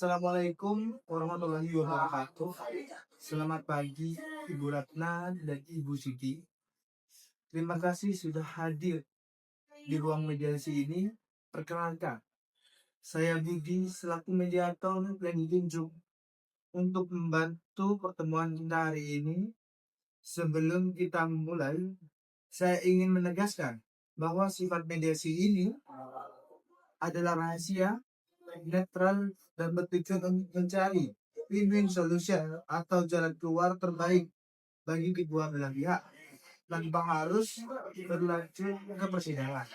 Assalamualaikum warahmatullahi wabarakatuh. Selamat pagi Ibu Ratna dan Ibu Siti. Terima kasih sudah hadir di ruang mediasi ini. Perkenalkan, saya Budi selaku mediator dan ditunjuk untuk membantu pertemuan kita hari ini. Sebelum kita memulai, saya ingin menegaskan bahwa sifat mediasi ini adalah rahasia, netral, dan bertujuan untuk mencari win-win solution atau jalan keluar terbaik bagi kedua belah pihak tanpa harus berlanjut ke persidangan.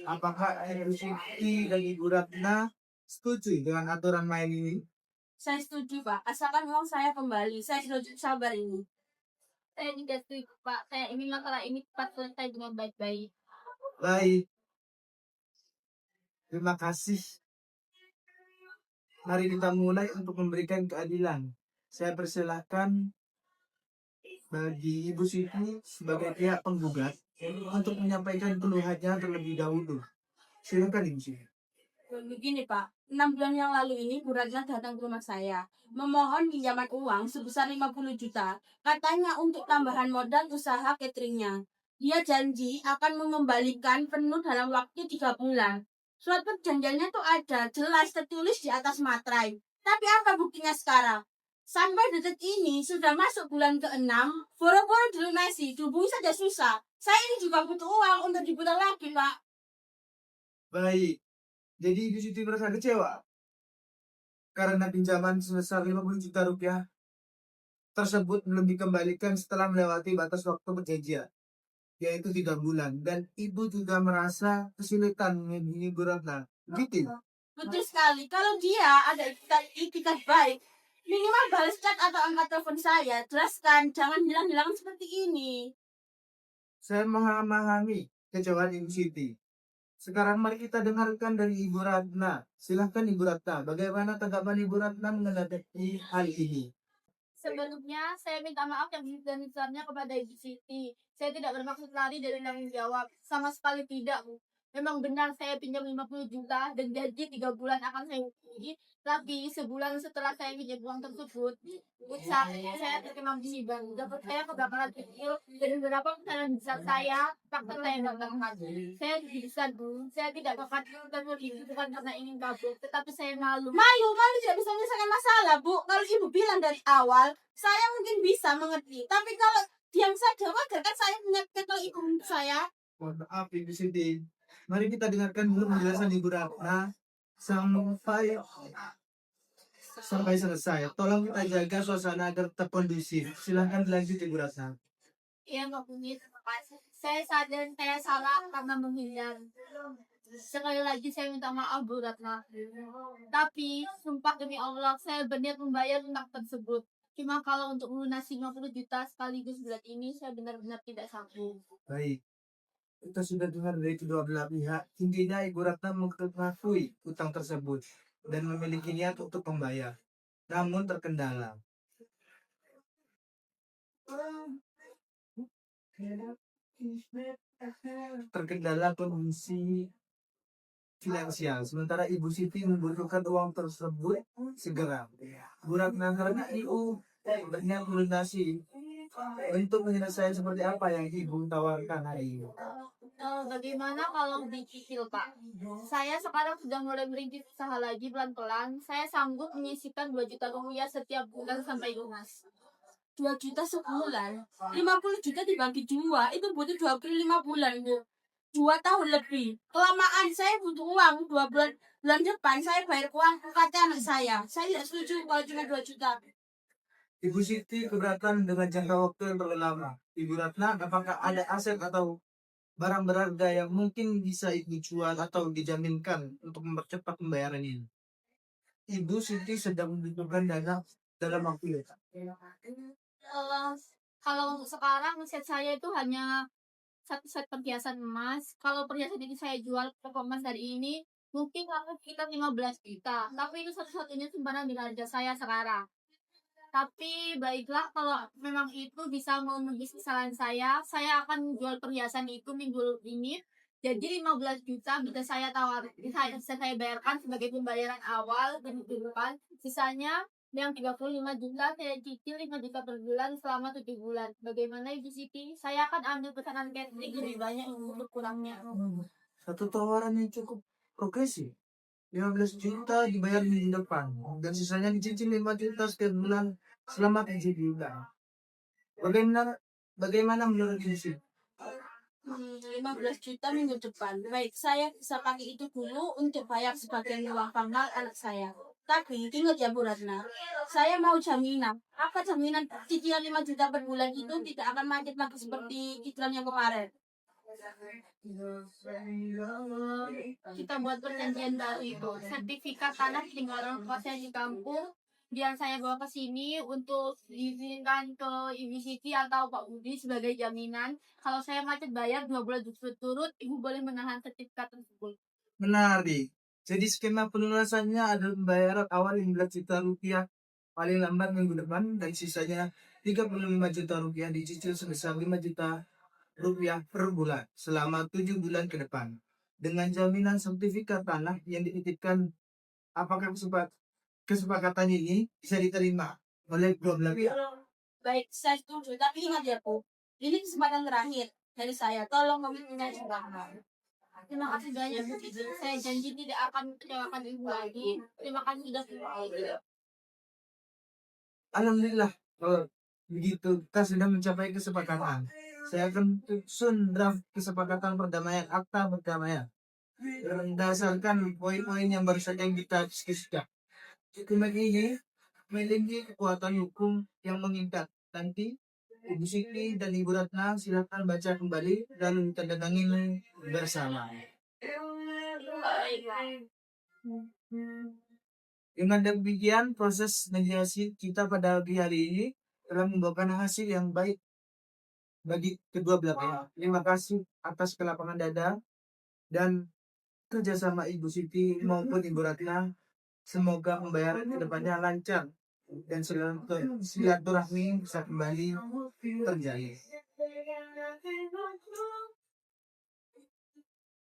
Apakah Ibu Siti dan Ibu Ratna setuju dengan aturan main ini? Saya setuju, Pak. Asalkan uang saya kembali, saya sudah sabar ini. Saya tidak setuju, Pak. Saya ingin masalah ini cepat selesai dengan baik-baik. Baik. Terima kasih. Mari kita mulai untuk memberikan keadilan. Saya persilahkan bagi Ibu Siti sebagai pihak penggugat untuk menyampaikan keluhannya terlebih dahulu. Silakan Ibu Siti. Begini, Pak. 6 bulan yang lalu ini Bu Ratna datang ke rumah saya memohon pinjaman uang sebesar 50 juta. Katanya untuk tambahan modal usaha cateringnya. Dia janji akan mengembalikan penuh dalam waktu 3 bulan. Surat perjanjiannya tuh ada, jelas tertulis di atas materai. Tapi apa buktinya sekarang? Sampai detik ini sudah masuk bulan ke-6, boro-boro dilunasi, dihubungi saja susah. Saya ini juga butuh uang untuk diputar lagi, Pak. Baik. Jadi Ibu Siti merasa kecewa karena pinjaman sebesar 50 juta rupiah tersebut belum dikembalikan setelah melewati batas waktu perjanjian, yaitu 3 bulan. Dan Ibu juga merasa kesulitan menghubungi Bu Ratna. Gitu. Betul sekali. Kalau dia ada itikat baik, minimal balas chat atau angkat telepon saya. Jelaskan, jangan hilang-hilang seperti ini. Saya memahami kecewaan Ibu Siti. Sekarang mari kita dengarkan dari Ibu Ratna. Silahkan Ibu Ratna, bagaimana tanggapan Ibu Ratna mengenai hal ini? Sebelumnya, saya minta maaf yang besar-besarnya kepada Ibu Siti. Saya tidak bermaksud lari dari tanggung jawab. Sama sekali tidak, Bu. Memang benar saya pinjam 50 juta dan janji 3 bulan akan saya hubungi. Tapi sebulan setelah saya pinjam uang tersebut, saya terkena musibah. Dapat saya kebakaran kecil dan beberapa pesanan besar saya, fakta saya gagalkan. Saya bisa, Bu. Saya tidak akan begitu bukan karena ingin kabur, tetapi saya malu. Malu tidak bisa menyelesaikan masalah, Bu. Kalau Ibu bilang dari awal, saya mungkin bisa mengerti. Tapi kalau diam saja, wajar kan saya menyakitkan kalau ibu saya. Mohon maaf Ibu Siti. Mari kita dengarkan dulu penjelasan Ibu Ratna sampai selesai. Tolong kita jaga suasana agar tetap kondusif. Silahkan dilanjut Ibu Ratna. Iya, Mbak Bumi, terima kasih. Saya sadar saya salah karena menghindar. Sekali lagi saya minta maaf, Bu Ratna. Tapi, sumpah demi Allah, saya berniat membayar utang tersebut. Cuma kalau untuk melunasi 50 juta sekaligus bulan ini, saya benar-benar tidak sanggup. Baik. Kita sudah dengar dari kedua belah pihak. Intinya Ibu Ratna mengakui utang tersebut dan memiliki niat untuk membayar. Namun terkendala. Terkendala kondisi finansial. Sementara Ibu Siti membutuhkan uang tersebut segera. Bu Ratna karena Ibu berniat melunasi untuk menyelesaikan seperti apa yang Ibu tawarkan hari ini. Bagaimana kalau dicicil, Pak? Saya sekarang sudah mulai merintis usaha lagi pelan-pelan. Saya sanggup menyisihkan 2 juta rupiah setiap bulan sampai lunas. 2 juta sebulan? 50 juta dibagi 2, itu butuh 25 bulan, Bu. 2 tahun lebih. Kelamaan, saya butuh uang 2 bulan. Bulan depan saya bayar uang UKT anak saya. Saya tidak setuju kalau cuma 2 juta. Ibu Siti keberatan dengan jangka waktu yang terlalu lama. Ibu Ratna, apakah ada aset atau barang berharga yang mungkin bisa Ibu jual atau dijaminkan untuk mempercepat pembayaran ini? Ibu Siti sedang membutuhkan dana dalam waktu dekat. Kalau untuk sekarang set saya itu hanya satu set perhiasan emas. Kalau perhiasan ini saya jual ke emas hari ini, mungkin aku sekitar 15 juta. Tapi itu satu-satunya simpanan di harga saya sekarang. Tapi baiklah, kalau memang itu bisa memenuhi kesalahan saya akan jual perhiasan itu minggu ini. Jadi 15 juta bisa saya bayarkan sebagai pembayaran awal dan depan. Sisanya yang 35 juta saya cicil 5 juta per bulan selama 7 bulan. Bagaimana Ibu Siti? Saya akan ambil pesanan catering lebih banyak untuk kurangnya. Satu tawaran yang cukup progresif. 15 juta dibayar minggu depan dan sisanya dicicil 5 juta setiap bulan selama 7 bulan. Bagaimana menurut Sisi? 15 juta minggu depan. Baik, saya bisa pakai itu dulu untuk bayar sebagian uang pangkal anak saya. Tapi ingat ya Bu Ratna, saya mau jaminan. Apa jaminan cicilan 5 juta per bulan itu tidak akan macet lagi seperti cicilan yang kemarin? Kita buat perjanjian baru itu. Sertifikat tanah tinggal orang tua saya di kampung. Biar saya bawa ke sini untuk diizinkan ke Ibu Siti atau Pak Budi sebagai jaminan. Kalau saya macet bayar 2 bulan berturut-turut, Ibu boleh menahan sertifikat tersebut. Menarik. Jadi skema pelunasannya adalah pembayaran awal 15 juta rupiah paling lambat minggu depan dan sisanya 35 juta rupiah dicicil sebesar 5 juta rupiah per bulan selama 7 bulan ke depan. Dengan jaminan sertifikat tanah yang dititipkan, apakah kesepakatan ini bisa diterima oleh kedua belah pihak? Baik, saya setuju. Tapi ingat ya, Bu. Ini kesempatan terakhir dari saya. Tolong komitmennya juga. Terima kasih banyak, Bu. Saya janji tidak akan mengecewakan Ibu lagi. Terima kasih sudah berhadir. Alhamdulillah, kalau begitu kita sudah mencapai kesepakatan. Saya akan susun draft kesepakatan perdamaian, akta perdamaian berdasarkan poin-poin yang baru saja kita diskusikan. Dokumen ini memiliki kekuatan hukum yang mengikat. Nanti Ibu Siti dan Ibu Ratna silakan baca kembali dan tanda-tangani bersama. Dengan demikian, proses mediasi kita pada hari ini telah membawakan hasil yang baik bagi kedua belah pihak. Terima kasih atas kelapangan dada dan kerjasama Ibu Siti maupun Ibu Ratna. Semoga pembayaran kedepannya lancar dan silaturahmi bisa kembali terjalin.